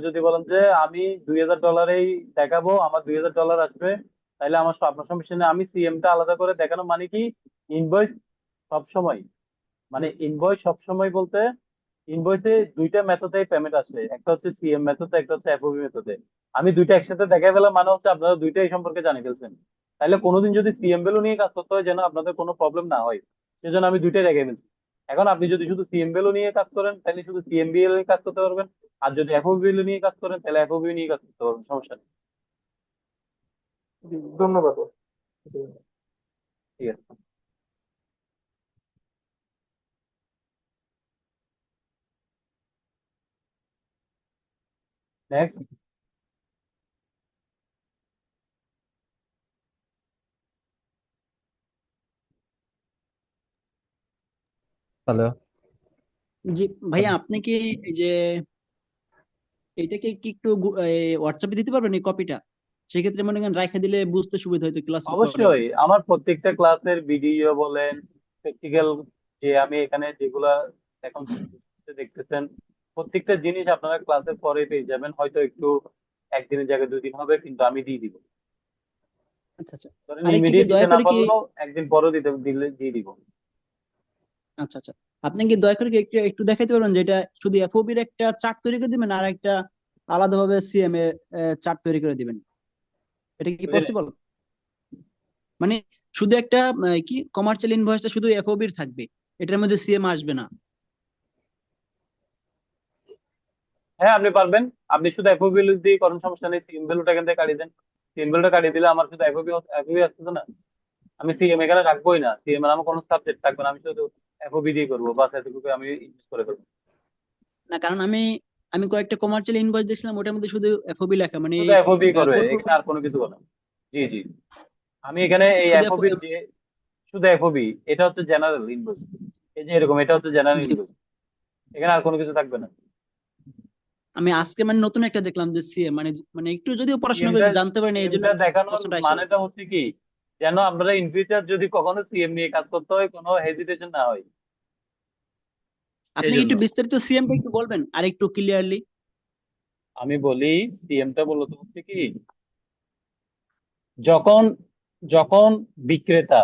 যদি বলেন যে আমি $2,000 দেখাবো, আমার $2,000 আসবে, তাহলে আমার আপনার সমস্যা নেই। আমি সিএমটা আলাদা করে দেখানো মানে কি, ইনভয়েস সবসময়, মানে ইনভয়েস সবসময় বলতে, ইনভয়েসে দুইটা মেথডে পেমেন্ট আসবে, একটা হচ্ছে সিএম মেথডে, একটা হচ্ছে এফওবি মেথডে। আমি দুইটা একসাথে দেখাই ফেলা মানে হচ্ছে আপনারা দুইটাই সম্পর্কে জানে ফেলছেন। তাহলে কোনোদিন যদি সিএম ভ্যালু নিয়ে কাজ করতে হয় যেন আপনাদের কোনো প্রবলেম না হয়, সেজন্য আমি দুইটাই দেখাই ফেলছি। এখন আপনি যদি শুধু সিএম ভ্যালু নিয়ে কাজ করেন তাহলে শুধু সিএমবিএল নিয়ে কাজ করতে পারবেন, আর যদি এফওবি ভ্যালু নিয়ে কাজ করেন তাহলে এফওবি নিয়ে কাজ করতে পারবেন, সমস্যা নেই। জি, ধন্যবাদ। ঠিক আছে। নেক্সট। হ্যালো। জি ভাইয়া, আপনি কি এই যে এটাকে কি একটু হোয়াটসঅ্যাপে দিতে পারবেন এই কপিটা? সেক্ষেত্রে মনে করেন রাইখা দিলে বুঝতে সুবিধা হতো ক্লাসের পরেও। অবশ্যই আমার প্রত্যেকটা ক্লাসের ভিডিও বলেন, প্র্যাকটিক্যাল, যে আমি এখানে যেগুলা এখন দেখতেছেন, প্রত্যেকটা জিনিস আপনারা ক্লাসের পরে পেয়ে যাবেন। হয়তো একটু একদিনের জায়গায় 2 দিন হবে, কিন্তু আমি দিয়ে দিব। আচ্ছা আচ্ছা। ধরেন আরেকটু কি ইমিডিয়েট দিতে দয়া না করে কি পারলেও একদিন পরেও দিলে দিয়ে দিব। আচ্ছা আচ্ছা, আপনি কি দয়া করে কি একটু একটু দেখাইতে পারবেন যে এটা শুধু এফওবির একটা চার্ট তৈরি করে দিবেন আর একটা আলাদাভাবে সিএম এর চার্ট তৈরি করে দিবেন? এটা কি বুঝলেন? পসিবল? মানে শুধু একটা কি কমার্শিয়াল ইনভয়েসটা শুধু এফওবির থাকবে, এটার মধ্যে সিএম আসবে না? হ্যাঁ, আপনি পারবেন। আপনি শুধু এফও ভ্যালু দিয়ে করেন, সমস্যা নেই। সিএম ভ্যালুটা এখান থেকে কাটিয়ে দেন। সিএম ভ্যালুটা কাটিয়ে দিলে আমার শুধু এফওবি আসতেছে না। আমি সিএম এখানে রাখবোই না, সিএম এর আমার কোনো সাবজেক্ট থাকবে না, আমি শুধু এফওবি দিয়ে করবো, বাস এতটুকু আমি ইউজ করে ফেলবো। না, কারণ আমি আমি কয়েকটা কমার্শিয়াল ইনভয়েস দেখছিলাম, ওটার মধ্যে শুধু এফওবি লেখা, মানে শুধু এফওবি করবে, এখানে পোর্টফোলিও আর কোনো কিছু করবে না। জি জি, আমি এখানে এই শুধু এফওবি যে শুধু এফওবি, এটা হচ্ছে জেনারেল ইনভয়েস। এই যে এরকম, এটা হচ্ছে জেনারেল জি। ইনভয়েস, এখানে আর কোনো কিছু থাকবে না। আমি আজকে মানে নতুন একটা দেখলাম যে সিএম, মানে মানে একটু যদিও পড়াশোনা করে সিএমটা জানতে পারিনি, এই জন্য সিএমটা দেখানোর প্রশ্নটা আসে। মানেটা হচ্ছে কি, যেন আপনারা ইন ফিউচার যদি কখনো সিএম নিয়ে কাজ করতে হয় কোনো হেজিটেশন না হয়, আপনি সেই কি জন্য। একটু বিস্তারিত সিএম টা একটু বলবেন আর একটু ক্লিয়ারলি? আমি বলি, সিএমটা বলতে হচ্ছে কি, যখন যখন বিক্রেতা